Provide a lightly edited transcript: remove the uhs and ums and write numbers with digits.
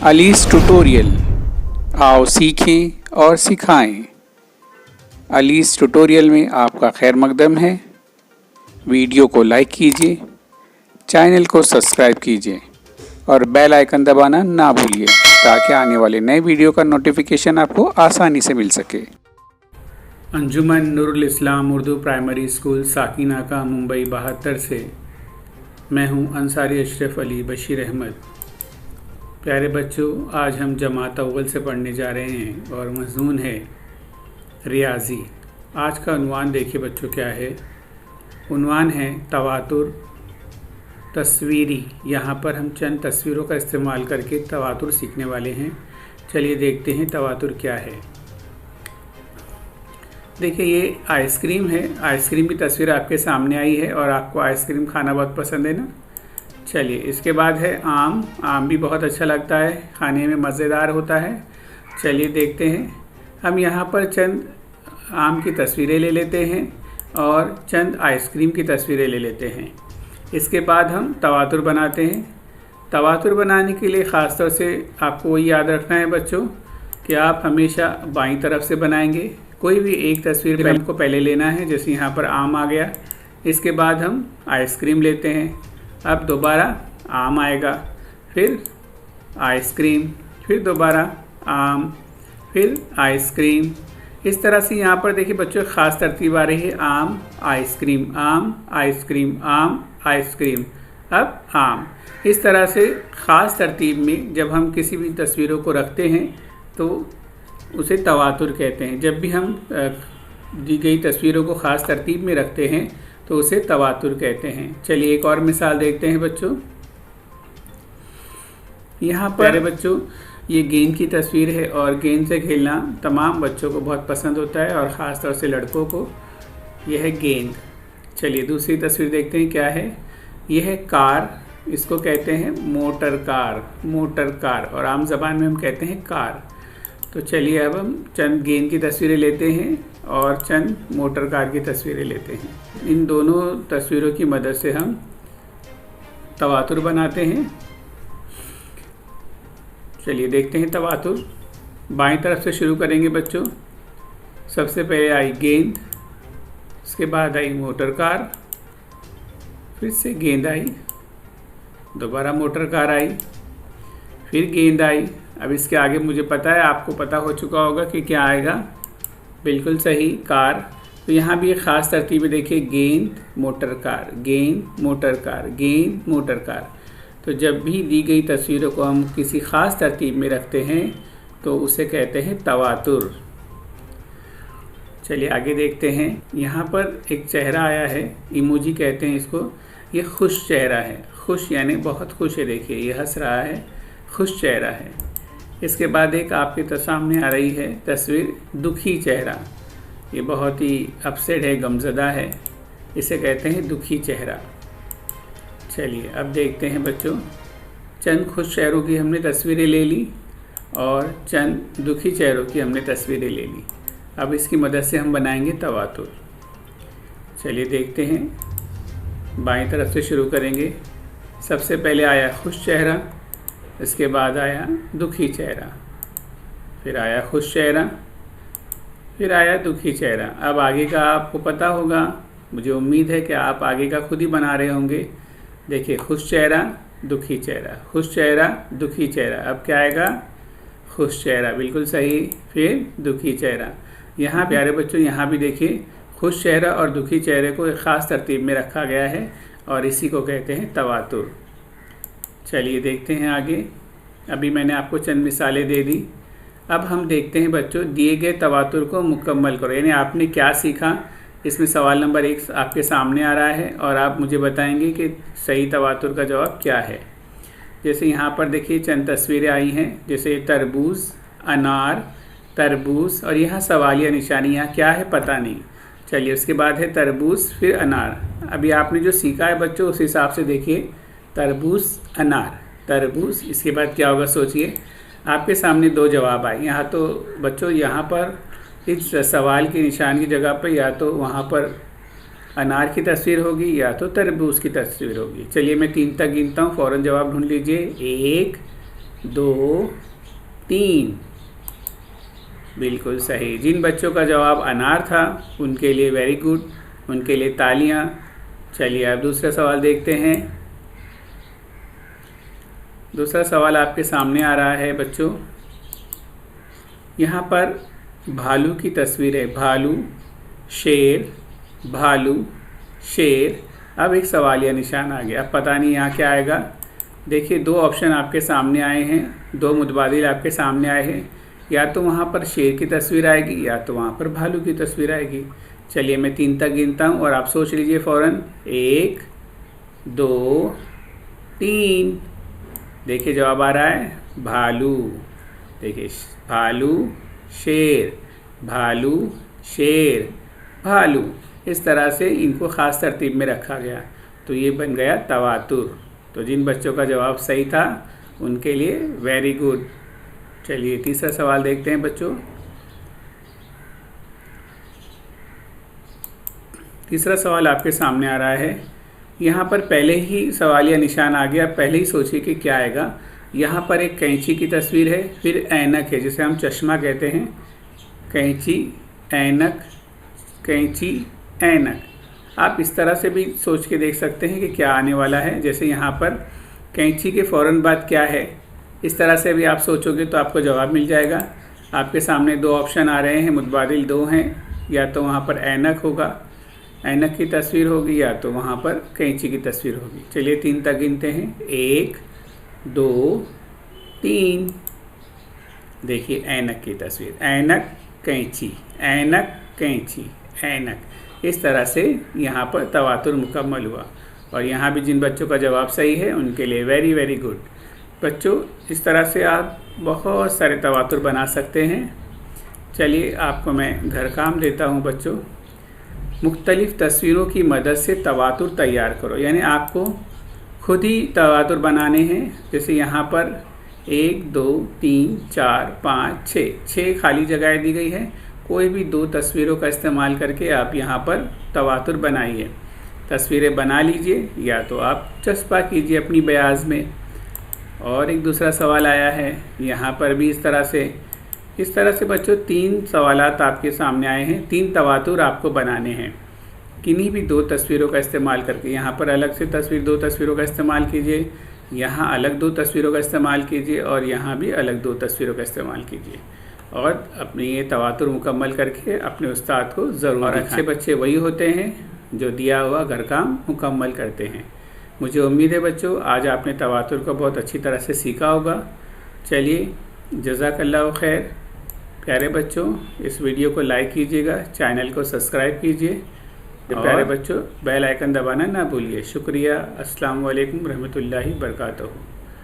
अलीस tutorial, आओ सीखें और सिखाएं। अलीस ट्यूटोरियल में आपका खैर मकदम है। वीडियो को लाइक कीजिए, चैनल को सब्सक्राइब कीजिए और बेल आइकन दबाना ना भूलिए ताकि आने वाले नए वीडियो का नोटिफिकेशन आपको आसानी से मिल सके। अंजुमन नूरुल इस्लाम उर्दू प्राइमरी स्कूल साकिनाका मुंबई 72 से मैं हूं अंसारी अशरफ अली बशीर अहमद। प्यारे बच्चों, आज हम जमात अव्वल से पढ़ने जा रहे हैं और मज़मून है रियाज़ी। आज का उन्वान देखिए बच्चों क्या है। उन्वान है तवातुर तस्वीरी। यहाँ पर हम चंद तस्वीरों का इस्तेमाल करके तवातुर सीखने वाले हैं। चलिए देखते हैं तवातुर क्या है। देखिए ये आइसक्रीम है। आइसक्रीम की तस्वीर आपके सामने आई है और आपको आइसक्रीम खाना बहुत पसंद है ना। चलिए इसके बाद है आम। आम भी बहुत अच्छा लगता है, खाने में मज़ेदार होता है। चलिए देखते हैं। हम यहाँ पर चंद आम की तस्वीरें ले लेते हैं और चंद आइसक्रीम की तस्वीरें ले लेते हैं। इसके बाद हम तवातुर बनाते हैं। तवातुर बनाने के लिए ख़ास तौर से आपको वही याद रखना है बच्चों कि आप हमेशा बाईं तरफ से बनाएंगे। कोई भी एक तस्वीर हमको पहले लेना है। जैसे यहाँ पर आम आ गया, इसके बाद हम आइसक्रीम लेते हैं। अब दोबारा आम आएगा, फिर आइसक्रीम, फिर दोबारा आम, फिर आइसक्रीम। इस तरह से यहाँ पर देखिए बच्चों ख़ास तरतीब आ रही है। आम आइसक्रीम, आम आइसक्रीम, आम आइसक्रीम, अब आम। इस तरह से ख़ास तरतीब में जब हम किसी भी तस्वीरों को रखते हैं तो उसे तवातुर कहते हैं। जब भी हम दी गई तस्वीरों को ख़ास तरतीब में रखते हैं तो उसे तवातुर कहते हैं। चलिए एक और मिसाल देखते हैं बच्चों। यहाँ पर बच्चों ये गेंद की तस्वीर है और गेंद से खेलना तमाम बच्चों को बहुत पसंद होता है और ख़ास तौर से लड़कों को। यह है गेंद। चलिए दूसरी तस्वीर देखते हैं क्या है। यह है कार। इसको कहते हैं मोटर कार, मोटर कार, और आम ज़बान में हम कहते हैं कार। तो चलिए अब हम चंद गेंद की तस्वीरें लेते हैं और चंद मोटर कार की तस्वीरें लेते हैं। इन दोनों तस्वीरों की मदद से हम तवातुर बनाते हैं। चलिए देखते हैं तवातुर। बाईं तरफ से शुरू करेंगे बच्चों। सबसे पहले आई गेंद, उसके बाद आई मोटर कार, फिर से गेंद आई, दोबारा मोटर कार आई, फिर गेंद आई। अब इसके आगे मुझे पता है, आपको पता हो चुका होगा कि क्या आएगा। बिल्कुल सही, कार। तो यहाँ भी एक ख़ास तरतीब में देखिए, गेंद मोटर कार, गेंद मोटर कार, गेंद मोटर कार। तो जब भी दी गई तस्वीरों को हम किसी ख़ास तरतीब में रखते हैं तो उसे कहते हैं तवातुर। चलिए आगे देखते हैं। यहाँ पर एक चेहरा आया है, इमोजी कहते हैं इसको। ये खुश चेहरा है। खुश यानी बहुत खुश है। देखिए ये हंस रहा है, खुश चेहरा है। इसके बाद एक आपके तो सामने आ रही है तस्वीर दुखी चेहरा। ये बहुत ही अपसेट है, गमज़दा है, इसे कहते हैं दुखी चेहरा। चलिए अब देखते हैं बच्चों। चंद खुश चेहरों की हमने तस्वीरें ले ली और चंद दुखी चेहरों की हमने तस्वीरें ले ली। अब इसकी मदद से हम बनाएंगे तवातुर। चलिए देखते हैं। बाईं तरफ से शुरू करेंगे। सबसे पहले आया खुश चेहरा, इसके बाद आया दुखी चेहरा, फिर आया खुश चेहरा, फिर आया दुखी चेहरा। अब आगे का आपको पता होगा, मुझे उम्मीद है कि आप आगे का खुद ही बना रहे होंगे। देखिए खुश चेहरा, दुखी चेहरा, खुश चेहरा, दुखी चेहरा। अब क्या आएगा? खुश चेहरा, बिल्कुल सही, फिर दुखी चेहरा। यहाँ प्यारे बच्चों यहाँ भी देखिए खुश चेहरा और दुखी चेहरे को एक ख़ास तरतीब में रखा गया है और इसी को कहते हैं तवातुर। चलिए देखते हैं आगे। अभी मैंने आपको चंद मिसालें दे दी। अब हम देखते हैं बच्चों, दिए गए तवातुर को मुकम्मल करो। यानी आपने क्या सीखा, इसमें सवाल नंबर 1 आपके सामने आ रहा है और आप मुझे बताएंगे कि सही तवातुर का जवाब क्या है। जैसे यहाँ पर देखिए चंद तस्वीरें आई हैं, जैसे तरबूज, अनार, तरबूज, और यहाँ सवालिया निशानी, यहाँ क्या है पता नहीं। चलिए उसके बाद है तरबूज, फिर अनार। अभी आपने जो सीखा है बच्चों उस हिसाब से देखिए, तरबूज, अनार, तरबूज। इसके बाद क्या होगा सोचिए। आपके सामने 2 जवाब आए। यहाँ तो बच्चों यहाँ पर इस सवाल की निशान की जगह पर या तो वहाँ पर अनार की तस्वीर होगी या तो तरबूज की तस्वीर होगी। चलिए मैं 3 तक गिनता हूँ, फ़ौरन जवाब ढूंढ लीजिए। 1, 2 3। बिल्कुल सही। जिन बच्चों का जवाब अनार था उनके लिए वेरी गुड, उनके लिए तालियां। चलिए अब दूसरा सवाल देखते हैं। दूसरा सवाल आपके सामने आ रहा है बच्चों। यहाँ पर भालू की तस्वीर है, भालू, शेर, भालू, शेर। अब एक सवालिया निशान आ गया। अब पता नहीं यहाँ क्या आएगा। देखिए 2 ऑप्शन आपके सामने आए हैं, 2 मुतबादिल आपके सामने आए हैं। या तो वहाँ पर शेर की तस्वीर आएगी या तो वहाँ पर भालू की तस्वीर आएगी। चलिए मैं 3 तक गिनता हूँ और आप सोच लीजिए फ़ौरन। 1 2 3। देखिए जवाब आ रहा है भालू। देखिए भालू, शेर, भालू, शेर, भालू। इस तरह से इनको ख़ास तरतीब में रखा गया, तो ये बन गया तवातुर। तो जिन बच्चों का जवाब सही था उनके लिए वेरी गुड। चलिए तीसरा सवाल देखते हैं बच्चों। तीसरा सवाल आपके सामने आ रहा है। यहाँ पर पहले ही सवालिया निशान आ गया। पहले ही सोचिए कि क्या आएगा। यहाँ पर एक कैंची की तस्वीर है, फिर ऐनक है जिसे हम चश्मा कहते हैं। कैंची, ऐनक, कैंची, ऐनक। आप इस तरह से भी सोच के देख सकते हैं कि क्या आने वाला है। जैसे यहाँ पर कैंची के फ़ौरन बाद क्या है, इस तरह से भी आप सोचोगे तो आपको जवाब मिल जाएगा। आपके सामने 2 ऑप्शन आ रहे हैं, मुतबादिल 2 हैं। या तो वहाँ पर ऐनक होगा, ऐनक की तस्वीर होगी, या तो वहाँ पर कैंची की तस्वीर होगी। चलिए 3 तक गिनते हैं। 1 2 3। देखिए ऐनक की तस्वीर, ऐनक, कैंची, ऐनक, कैंची, ऐनक। इस तरह से यहाँ पर तवातुर मुकम्मल हुआ। और यहाँ भी जिन बच्चों का जवाब सही है उनके लिए वेरी वेरी गुड। बच्चों इस तरह से आप बहुत सारे तवातुर बना सकते हैं। चलिए आपको मैं घर काम देता हूँ बच्चों। मुख्तलिफ़ तस्वीरों की मदद से तवातुर तैयार करो, यानी आपको खुद ही तवातुर बनाने हैं। जैसे यहाँ पर 1 2 3 4 5 6 खाली जगह दी गई है। कोई भी 2 तस्वीरों का इस्तेमाल करके आप यहाँ पर तवातुर बनाइए। तस्वीरें बना लीजिए या तो आप चस्पा कीजिए अपनी बयाज में। और एक दूसरा सवाल आया है यहाँ पर भी इस तरह से बच्चों 3 सवालात आपके सामने आए हैं। 3 तवातुर आपको बनाने हैं किन्हीं भी 2 तस्वीरों का इस्तेमाल करके। यहाँ पर अलग से 2 तस्वीरों का इस्तेमाल कीजिए, यहाँ अलग 2 तस्वीरों का इस्तेमाल कीजिए और यहाँ भी अलग 2 तस्वीरों का इस्तेमाल कीजिए। और अपनी ये तवातुर मुकम्मल करके अपने उस्ताद को ज़रूर। और अच्छे बच्चे वही होते हैं जो दिया हुआ घर काम मुकम्मल करते हैं। मुझे उम्मीद है बच्चों आज आपने तवातुर को बहुत अच्छी तरह से सीखा होगा। चलिए जज़ाकल्लाह खैर। प्यारे बच्चों इस वीडियो को लाइक कीजिएगा, चैनल को सब्सक्राइब कीजिए। प्यारे बच्चों बेल आइकन दबाना ना भूलिए। शुक्रिया। अस्सलाम वालेकुम रहमतुल्लाहि बरकातहू।